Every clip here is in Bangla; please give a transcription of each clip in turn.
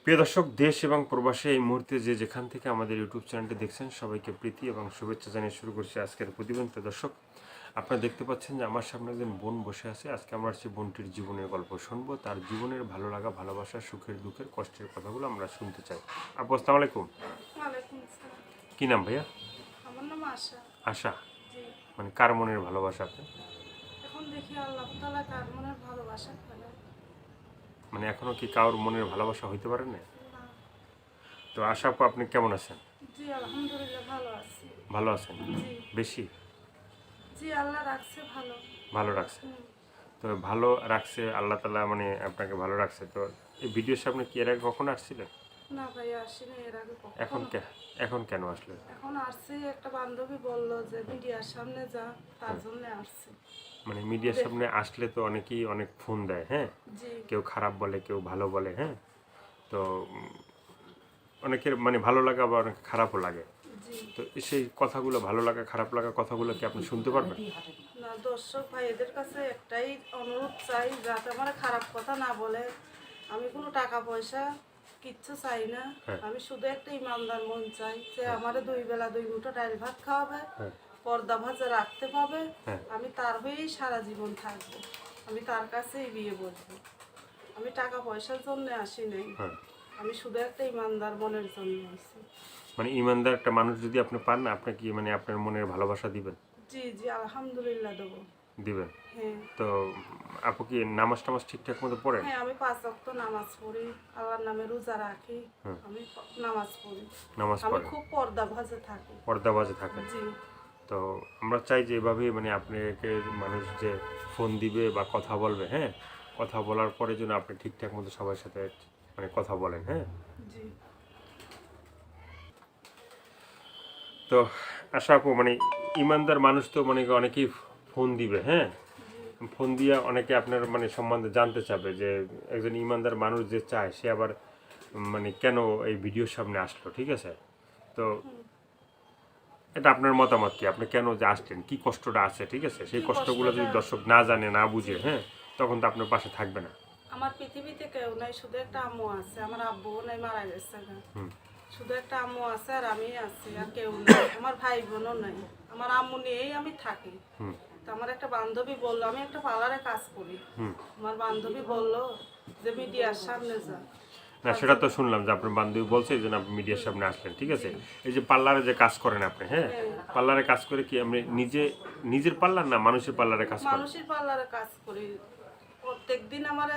প্রিয় দর্শক, দেশ এবং প্রবাসে এই মুহূর্তে যে যেখান থেকে আমাদের ইউটিউব চ্যানেলটি দেখছেন সবাইকে প্রীতি এবং শুভেচ্ছা জানিয়ে শুরু করছি আজকের প্রতিবেদন। প্রিয় দর্শক, আপনারা দেখতে পাচ্ছেন যে আমার সামনে একজন বোন বসে আছে। আজকে আমরা সেই বোনটির জীবনের গল্প শুনবো, তার জীবনের ভালো লাগা, ভালোবাসা, সুখের দুঃখের, কষ্টের কথাগুলো আমরা শুনতে চাই। আপু, আসসালামু আলাইকুম। ওয়ালাইকুম আসসালাম। কি নাম ভাইয়া? আমার নাম আশা। আশা। জি। মানে কার মনের ভালোবাসা আপনি? এখন দেখি আল্লাহ তাআলা কার মনের ভালোবাসা ফেলে। মানে এখনো কি কারোর মনের ভালোবাসা হইতে পারে না? না। তো আশা আপু, আপনি কেমন আছেন? জি আলহামদুলিল্লাহ ভালো আছি। ভালো আছেন? জি। বেশি জি আল্লাহ রাখছে ভালো। ভালো রাখছে? হুম। তো ভালো রাখছে আল্লাহ তাআলা, মানে আপনাকে ভালো রাখছে। তো এই ভিডিওর সামনে কি এর আগে কখনো আসছিলেন? না ভাই আসিনি এর আগে এখন কখনো। এখন কেন আসলেন? এখন আসছি, একটা বান্ধবী বলল যে মিডিয়ার সামনে যা, তার জন্য আসছি। মানে মিডিয়ার সামনে আসলে তো অনেকেই অনেক ফোন দেয়, হ্যাঁ, জি। কেউ খারাপ বলে, কেউ ভালো বলে, হ্যাঁ। তো অনেকের মানে ভালো লাগে, আবার অনেক খারাপও লাগে। জি। তো সেই কথাগুলো, ভালো লাগা খারাপ লাগা কথাগুলো কি আপনি শুনতে পারবেন? না দর্শক ভাইদের কাছে একটাই অনুরোধ চাই, যাতে আমার খারাপ কথা না বলে। আমি কোনো টাকা পয়সা কিচ্ছু চাই না। হ্যাঁ। আমি শুধু একটা ইমানদার মন চাই, যে আমারে দুই বেলা দুই মুঠো ডাল ভাত খাওয়াবে, হ্যাঁ। পর্দা ভাজা রাখতে পাবে। হ্যাঁ। আমি তার হয়েই সারা জীবন থাকবো। আমি তার কাছেই বিয়ে বসবো। আমি টাকা পয়সার জন্য আসি নাই। হ্যাঁ। আমি শুধু একটা ইমানদার মনের জন্য আসি। মানে ইমানদার একটা মানুষ যদি আপনি পান, আপনি কি মানে আপনার মনের ভালোবাসা দিবেন? জি জি আলহামদুলিল্লাহ দেবো। দিবেন। হ্যাঁ। তো আপু কি নামাজ টামাজ ঠিকঠাক মতো পড়েন? হ্যাঁ আমি 5 ওয়াক্ত নামাজ পড়ি, আল্লাহর নামে রোজা রাখি। হুম। আমি নামাজ পড়ি। নামাজ আমি পড়েন, খুব পর্দা ভাজে থাকি। পর্দাবাজে থাকেন। জি। তো আমরা চাই যে এভাবেই মানে আপনাকে মানুষ যে ফোন দিবে বা কথা বলবে, হ্যাঁ, কথা বলার পরে যেন আপনি ঠিকঠাক মতো সবার সাথে মানে কথা বলেন, হ্যাঁ। জি। তো আশা আপু, মানে ইমানদার মানুষ তো মানে অনেকেই ফোন দিবে, হ্যাঁ, জি। ফোন দিয়ে অনেকে আপনার মানে সম্বন্ধে জানতে চাবে যে একজন ইমানদার মানুষ যে চায় সে আবার মানে কেন এই ভিডিওর সামনে আসলো, ঠিক আছে। তো এটা আপনার মতামত কি? আপনি কেন যে আসলেন, কি কষ্টটা আছে, ঠিক আছে, সেই কি কষ্টগুলো যদি কষ্টটা? দর্শক না জানে, না বুঝে, জি। হ্যাঁ, তখন তো আপনার পাশে থাকবে না। আমার পৃথিবীতে কেউ নাই, শুধু একটা আম্মু আছে। আমার আব্বুও নাই, মারা গেছে না। হুম। শুধু একটা আম্মু আছে আর আমি আছি, আর কেউ নাই। আমার ভাই বোনও নাই। আমার আম্মু নিয়েই আমি থাকি। হুম। তো আমার একটা বান্ধবী বললো, আমি একটা পার্লারে কাজ করি। হুম। আমার বান্ধবী বললো যে মিডিয়ার সামনে যা। না, সেটা তো শুনলাম যে আপনার বান্ধবী বলছে এই জন্য আপনি মিডিয়ার সামনে আসলেন, ঠিক আছে। এই যে পার্লারে যে কাজ করেন আপনি, হ্যাঁ, পার্লারে কাজ করে কি আপনি নিজের পার্লার না মানুষের পার্লারে কাজ করেন? মানুষের পার্লারে কাজ করি। প্রত্যেক দিন আমার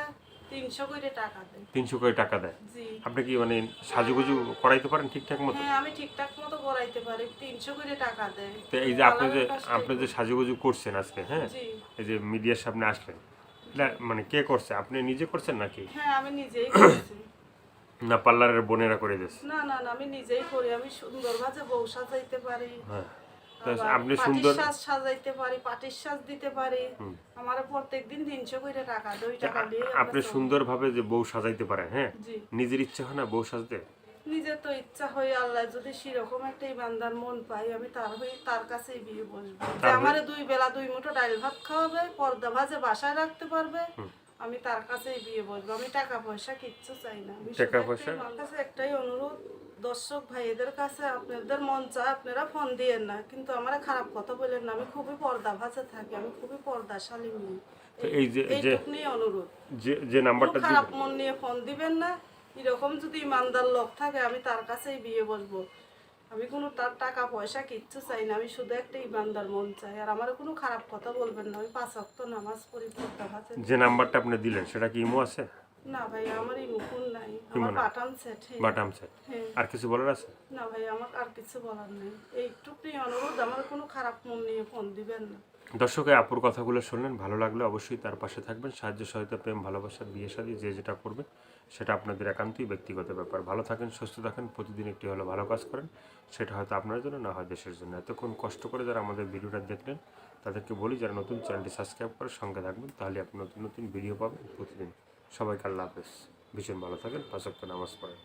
300 করে টাকা দেয়। 300 করে টাকা দেয়? জি। আপনি কি মানে সাজুগুজু করাইতে পারেন ঠিকঠাক মতো? হ্যাঁ আমি ঠিকঠাক মতো করাইতে পারি, 300 করে টাকা দেয়। তো এই আমি যে পার্লারের কাজটাই আপনি যে করি। সাজুগুজু করছেন আজকে, হ্যাঁ, জি। এই যে মিডিয়ার সামনে আসলেন, এটা মানে কে করছে, আপনি নিজে করছেন নাকি হ্যাঁ আমি নিজেই করছি। না পার্লারের বোনেরা করে দিয়েছে? না না না, আমি নিজেই করি। আমি সুন্দর ভাবে বউ সাজাইতে পারি, হ্যাঁ। তো আবার আপনি পাটির সুন্দর। সাজ সাজাইতে পারি, পাটির সাজ দিতে পারি। হুম। আমার প্রত্যেকদিন 300 করে টাকা, 2 তো টাকা দিয়ে আপনি সুন্দরভাবে যে বউ সাজাইতে পারেন, হ্যাঁ, জি। নিজের ইচ্ছে হয় না বউ সাজতে? নিজের তো ইচ্ছা হয়, আল্লাহ যদি সেরকম একটা ইমানদার মন পাই, আমি তার হয়ে তার কাছেই বিয়ে বসবো, যে তারপরে? আমারে দুই বেলা দুই মুঠো ডাল ভাত খাওয়াবে, পর্দা ভাজে বাসায় রাখতে পারবে। হুম। আমি তার কাছেই বিয়ে বসবো। আমি টাকা পয়সা কিচ্ছু চাই না। আমি টাকা শুধু পয়সা? আমার কাছে একটাই অনুরোধ, দর্শক ভাইদের কাছে, আপনাদের মন চায় আপনারা ফোন দিয়েন না, কিন্তু আমার খারাপ কথা বলেন না। আমি খুবই পর্দা ভাজে থাকি, আমি খুবই পর্দাশালী মেয়ে। তো এই যে এইটুকুনি অনুরোধ। যে কোনো নাম্বারটা খারাপ মন নিয়ে ফোন দিবেন না। এরকম যদি ইমানদার লোক থাকে, আমি তার কাছেই বিয়ে বসবো। আমি কোনো তার টাকা পয়সা কিচ্ছু চাই না। আমি শুধু একটা ইমানদার মন চাই। আর আমার কোনো খারাপ কথা বলবেন না। আমি 5 ওয়াক্ত নামাজ পড়ি, পর্দা ভাজে। যে নাম্বারটা আপনি দিলেন সেটা কি ইমো আছে? না ভাই আমার ইমো ফোন নাই, ইমো আমার না, বাটাম সেট। বাটাম সেট। হ্যাঁ। আর কিছু বলার আছে? না ভাই আমার আর কিছু বলার নেই। এইটুকুই অনুরোধ, আমার কোনো খারাপ মন নিয়ে ফোন দিবেন না। দর্শক, আপুর কথাগুলো শুনলেন, ভালো লাগলে অবশ্যই তার পাশে থাকবেন। সাহায্য সহায়তা, প্রেম, ভালোবাসা, বিয়ে শাদী যে যেটা করবে সেটা আপনাদের একান্তই ব্যক্তিগত ব্যাপার। ভালো থাকেন, সুস্থ থাকেন, প্রতিদিন একটি হলো ভালো কাজ করেন, সেটা হয়তো আপনার জন্য, না হয় দেশের জন্য। এতক্ষণ কষ্ট করে যারা আমাদের ভিডিওটা দেখলেন তাদেরকে বলি, যারা নতুন চ্যানেলটি সাবস্ক্রাইব করে সঙ্গে থাকবেন, তাহলে আপনি নতুন নতুন ভিডিও পাবেন প্রতিদিন। সবাইকে আল্লাহ হাফেজ। ভীষণ ভালো থাকেন, 5 ওয়াক্ত নামাজ পড়েন।